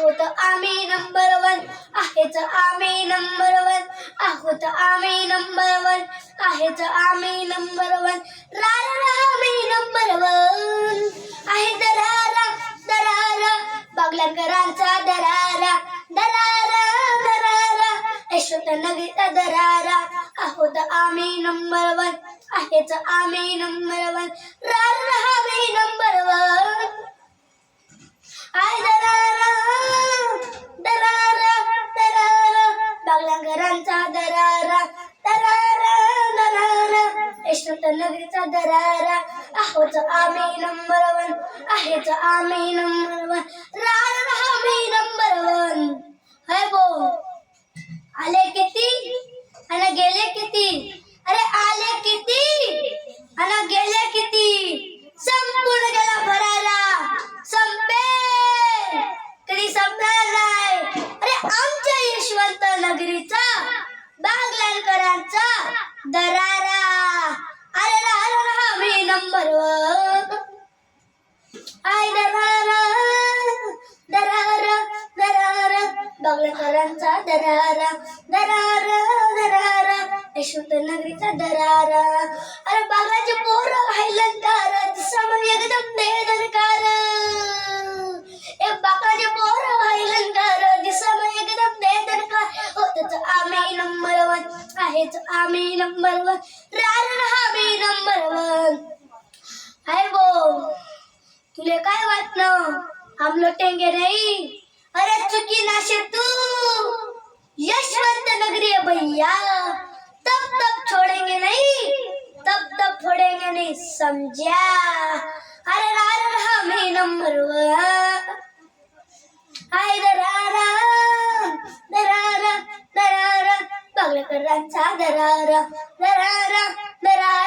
आहोत आम्ही number one, आहेच आम्ही नंबर वन, आहोत आम्ही नंबर वन, आहेच आम्ही नंबर वन, रारा आम्ही नंबर वन, आहे दरारा दरारा बागलांकरांचा दरारा, दरारा दरारा यशवंत नगरीचा दरारा, आहोत आम्ही नंबर वन, आहेच आम्ही नंबर वन, रारा आम्ही नंबर वन, आहे दरारा दरारा दरारा बागलांकरांचा दरारा, दरारा दरारा यशवंत नगरीचा दरारा, आहोत आम्ही नंबर वन, आहेच आम्ही नंबर वन, रारा आम्ही नंबर वन. हाय बोल. आले किती आणि गेले किती, अरे आले किती आणि गेले किती, संपून गेला भरारा, संपेल कधी संपणार नाही. अरे आमच्या यशवंत नगरीचा बागलांकरांचा दरारा, अरे रारा आम्ही नंबर वन, आय दरारा दरारा दरारा बागलांकरांचा दरारा, दरारा दरारा यशवंत नगरीचा दरारा. अरे बागाचे पोरं हायलंकार दिसामं एकदम बेदरकार, ए बागाचे पोरं हायलंकार दिसामं एकदम बेदरकार, होतच आम्ही नंबर वन, आहेच आम्ही नंबर वन, रारा आम्ही नंबर वन. हाय बोल. तुले काय वाटणं हम लोटेंगे नहीं, अरे चुकी नाशे तू यशवंत नगरी है भैया, तब तब छोड़ेंगे नहीं, तब तब छोड़ेंगे नहीं समझा, अरे रारा हमें नंबर वन, हाय दरारा दरारा दरारा बागलांकरांचा दरारा, दरारा दरारा